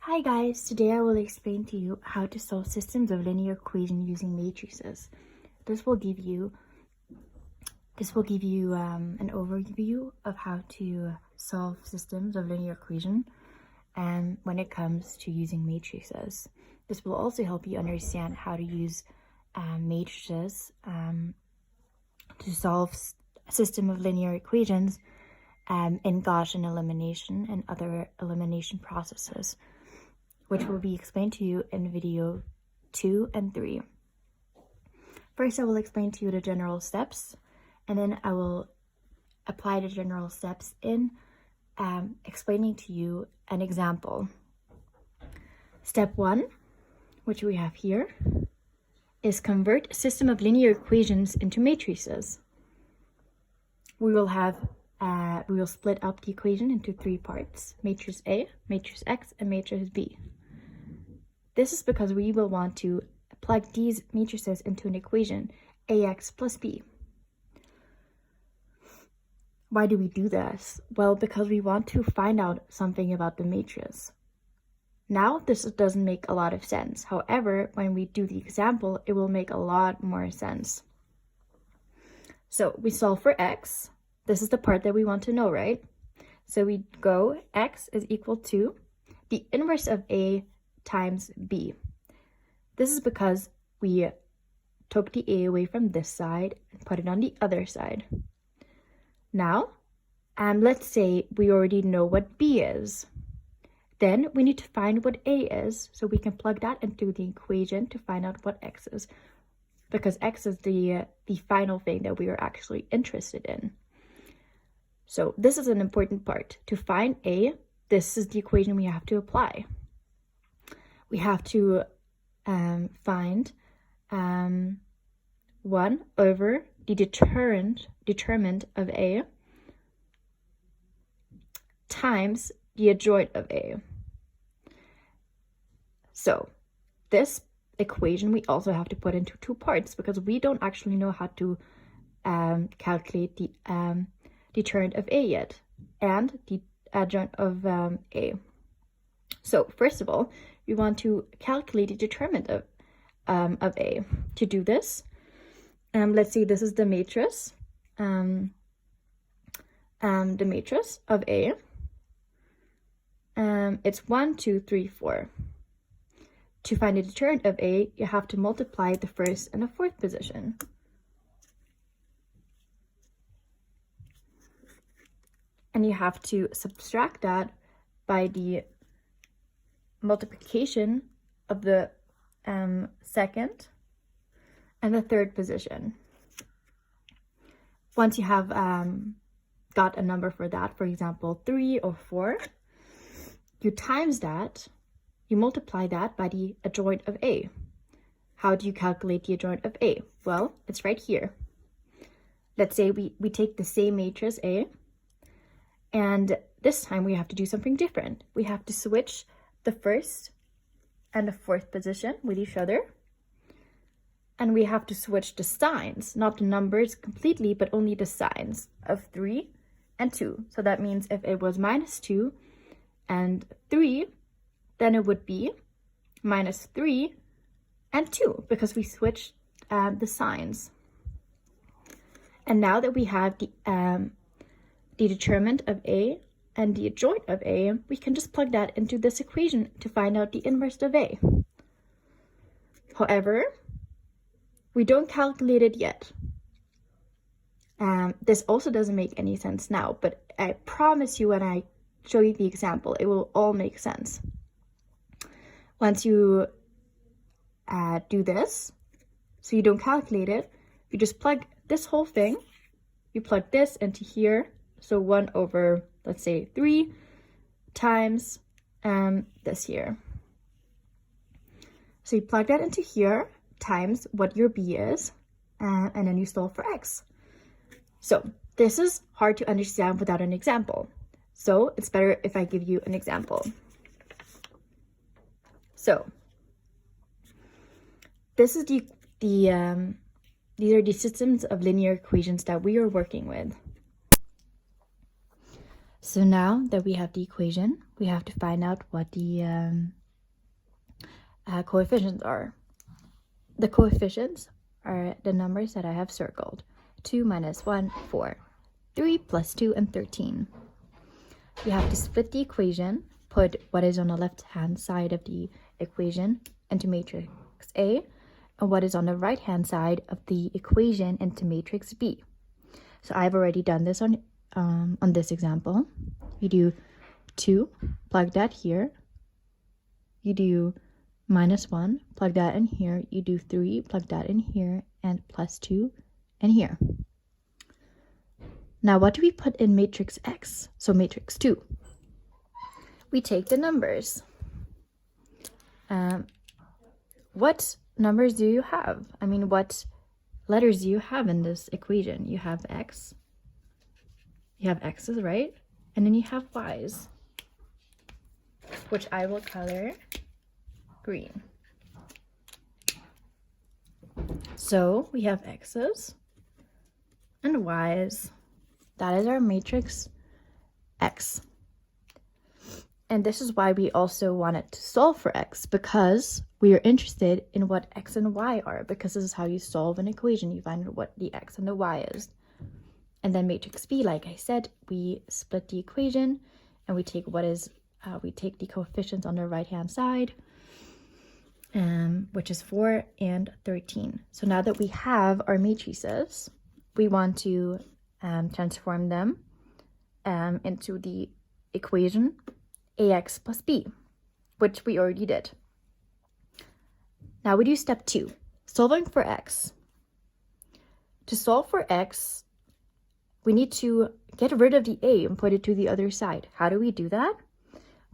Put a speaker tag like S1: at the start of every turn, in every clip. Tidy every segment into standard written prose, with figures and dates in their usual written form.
S1: Hi guys, today I will explain to you how to solve systems of linear equation using matrices. This will give you an overview of how to solve systems of linear equation and when it comes to using matrices. This will also help you understand how to use matrices to solve a system of linear equations in Gaussian elimination and other elimination processes, which will be explained to you in video 2 and 3. First, I will explain to you the general steps, and then I will apply the general steps in explaining to you an example. Step 1, which we have here, is convert a system of linear equations into matrices. We will split up the equation into 3 parts: matrix A, matrix X, and matrix B. This is because we will want to plug these matrices into an equation, AX plus B. Why do we do this? Well, because we want to find out something about the matrix. Now, this doesn't make a lot of sense. However, when we do the example, it will make a lot more sense. So we solve for X. This is the part that we want to know, right? So we go X is equal to the inverse of A times B. This is because we took the A away from this side and put it on the other side. Now, let's say we already know what B is. Then we need to find what A is, so we can plug that into the equation to find out what X is, because X is the final thing that we are actually interested in. So this is an important part. To find A, this is the equation we have to apply. We have to find 1 over the determinant of A times the adjoint of A. So this equation we also have to put into 2 parts because we don't actually know how to calculate the determinant of A yet and the adjoint of A. So first of all, we want to calculate the determinant of A. To do this, let's say this is the matrix of A. It's 1, 2, 3, 4. To find the determinant of A, you have to multiply the first and the fourth position. And you have to subtract that by the multiplication of the second and the third position. Once you have got a number for that, for example 3 or 4, you times that, you multiply that by the adjoint of A. How do you calculate the adjoint of A? Well, it's right here. Let's say we take the same matrix A, and this time we have to do something different. We have to switch the first and the fourth position with each other. And we have to switch the signs, not the numbers completely, but only the signs of 3 and 2. So that means if it was -2 and 3, then it would be -3 and 2 because we switched the signs. And now that we have the determinant of A and the adjoint of A, we can just plug that into this equation to find out the inverse of A. However, we don't calculate it yet. This also doesn't make any sense now, but I promise you when I show you the example, it will all make sense. Once you do this, so you don't calculate it, you just plug this whole thing, you plug this into here, so 1 over, let's say 3 times this here. So you plug that into here times what your B is, and then you solve for X. So this is hard to understand without an example. So it's better if I give you an example. So this is these are the systems of linear equations that we are working with. So now that we have the equation, we have to find out what the coefficients are. The coefficients are the numbers that I have circled. 2 minus 1, 4. 3 plus 2, and 13. We have to split the equation, put what is on the left-hand side of the equation into matrix A, and what is on the right-hand side of the equation into matrix B. So I've already done this on this example. You do 2, plug that here. You do minus 1, plug that in here. You do 3, plug that in here, and plus 2 in here. Now, what do we put in matrix X? So matrix 2. We take the numbers. What numbers do you have? I mean, what letters do you have in this equation? You have X. You have X's, right? And then you have Y's, which I will color green. So we have X's and Y's. That is our matrix X. And this is why we also wanted to solve for X, because we are interested in what X and Y are, because this is how you solve an equation. You find out what the X and the Y is. And then matrix B, like I said, we split the equation and we take we take the coefficients on the right-hand side, which is 4 and 13. So now that we have our matrices, we want to transform them into the equation AX plus B, which we already did. Now we do step 2, solving for X. To solve for X, we need to get rid of the A and put it to the other side. How do we do that?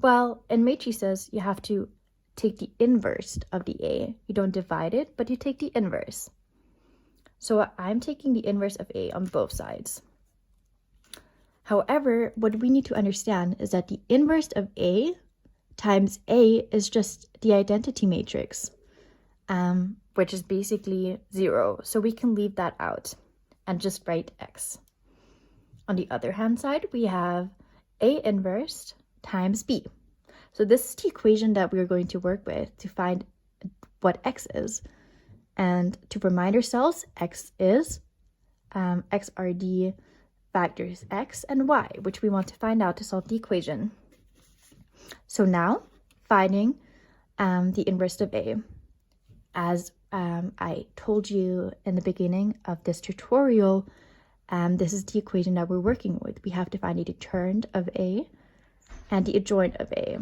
S1: Well, in matrices, you have to take the inverse of the A. You don't divide it, but you take the inverse. So I'm taking the inverse of A on both sides. However, what we need to understand is that the inverse of A times A is just the identity matrix, which is basically 0. So we can leave that out and just write X. On the other hand side, we have A inverse times B. So this is the equation that we're going to work with to find what X is. And to remind ourselves, X are the factors X and Y, which we want to find out to solve the equation. So now, finding the inverse of A. As I told you in the beginning of this tutorial, this is the equation that we're working with. We have to find the determinant of A and the adjoint of A.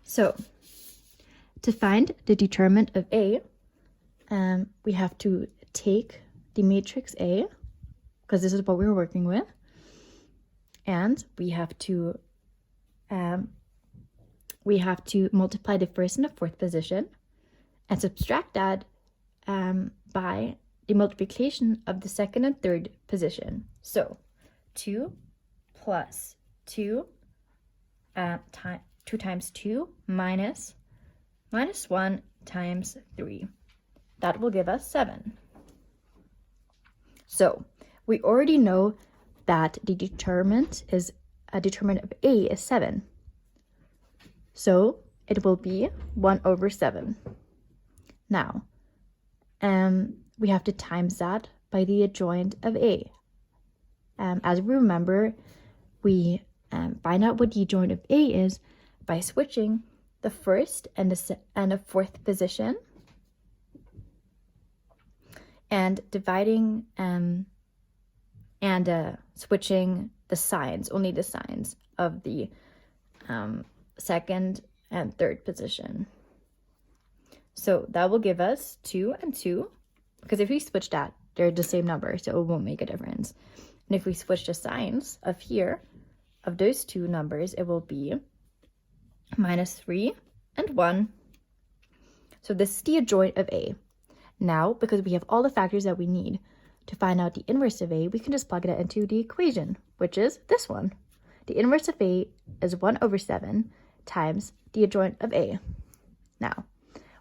S1: So, to find the determinant of A, we have to take the matrix A, because this is what we're working with, and we have to multiply the first and the fourth position and subtract that by the multiplication of the second and third position. So 2 plus 2 2 times 2 minus 1 times 3. That will give us 7. So we already know that the determinant of A is 7. So it will be 1 over 7. Now, we have to times that by the adjoint of A. As we remember, we find out what the adjoint of A is by switching the first and the fourth position and dividing and switching the signs, only the signs of the second and third position. So that will give us 2 and 2, because if we switch that, they're the same number, so it won't make a difference. And if we switch the signs of here, of those two numbers, it will be -3 and 1. So this is the adjoint of A. Now, because we have all the factors that we need to find out the inverse of A, we can just plug it into the equation, which is this one. The inverse of A is 1 over 7 times the adjoint of A. Now,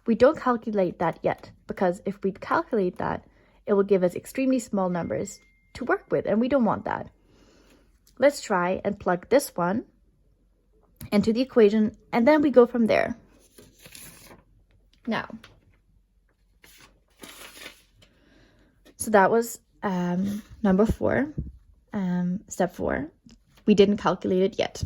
S1: we don't calculate that yet, because if we calculate that, it will give us extremely small numbers to work with, and we don't want that. let's try and plug this one into the equation, and then we go from there. Now, so that was number 4, step 4. We didn't calculate it yet.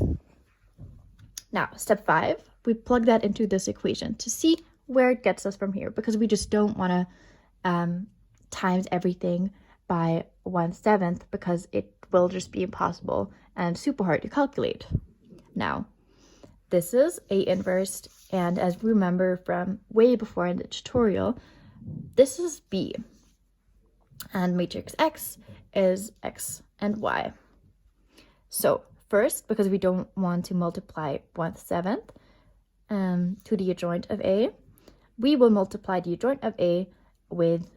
S1: Now, step 5, we plug that into this equation to see where it gets us from here, because we just don't want to times everything by 1/7, because it will just be impossible and super hard to calculate. Now, this is A inverse, and as we remember from way before in the tutorial, this is B, and matrix X is X and Y. So first, because we don't want to multiply 1/7 to the adjoint of A, we will multiply the adjoint of A with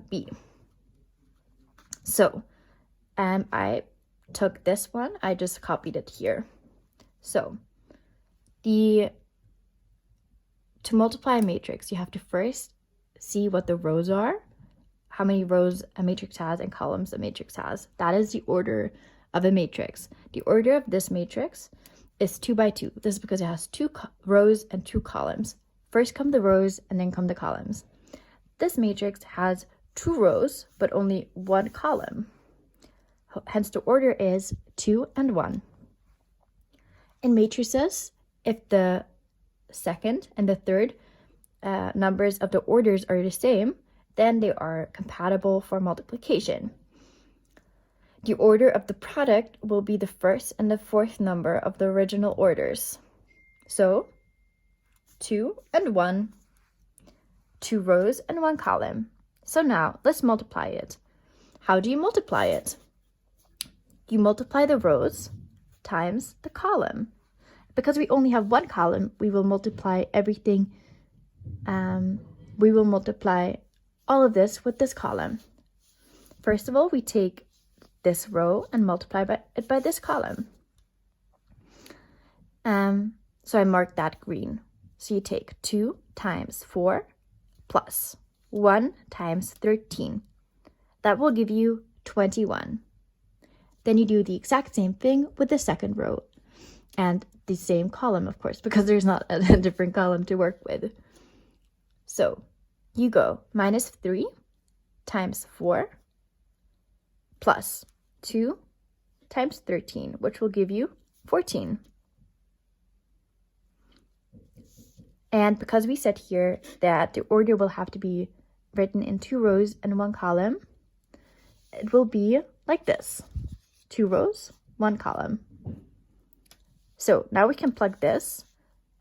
S1: B. So I took this one, I just copied it here. So to multiply a matrix, you have to first see what the rows are, how many rows a matrix has and columns a matrix has. That is the order of a matrix. The order of this matrix is 2 by 2. This is because it has 2 rows and 2 columns. First come the rows and then come the columns. This matrix has 2 rows but only 1 column. Hence the order is 2 and 1. In matrices, if the second and the third numbers of the orders are the same, then they are compatible for multiplication. The order of the product will be the first and the fourth number of the original orders. So 2 and 1, 2 rows and 1 column. So now let's multiply it. How do you multiply it? You multiply the rows times the column. Because we only have 1 column, we will multiply everything. We will multiply all of this with this column. First of all, we take this row and multiply it by this column. So I marked that green. So you take 2 times 4 plus 1 times 13. That will give you 21. Then you do the exact same thing with the second row and the same column, of course, because there's not a different column to work with. So you go minus 3 times 4 plus 2 times 13, which will give you 14. And because we said here that the order will have to be written in 2 rows and 1 column, it will be like this. 2 rows, 1 column. So now we can plug this,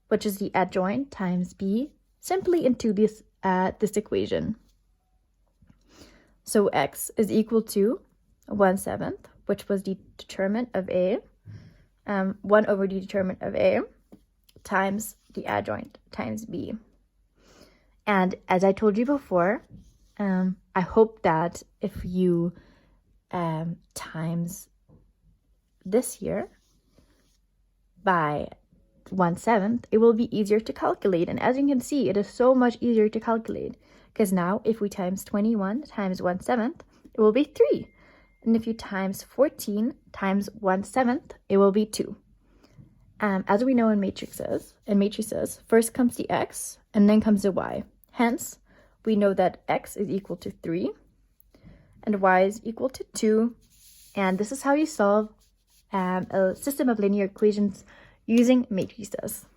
S1: which is the adjoint times B, simply into this equation. So X is equal to 1/7, which was the determinant of A, 1 over the determinant of A, times the adjoint times B. And as I told you before, I hope that if you times this here by 1/7, it will be easier to calculate. And as you can see, it is so much easier to calculate, because now if we times 21 times 1/7, it will be 3. And if you times 14 times 1/7, it will be 2. As we know in matrices, first comes the X and then comes the Y. Hence, we know that X is equal to 3 and Y is equal to 2. And this is how you solve a system of linear equations using matrices.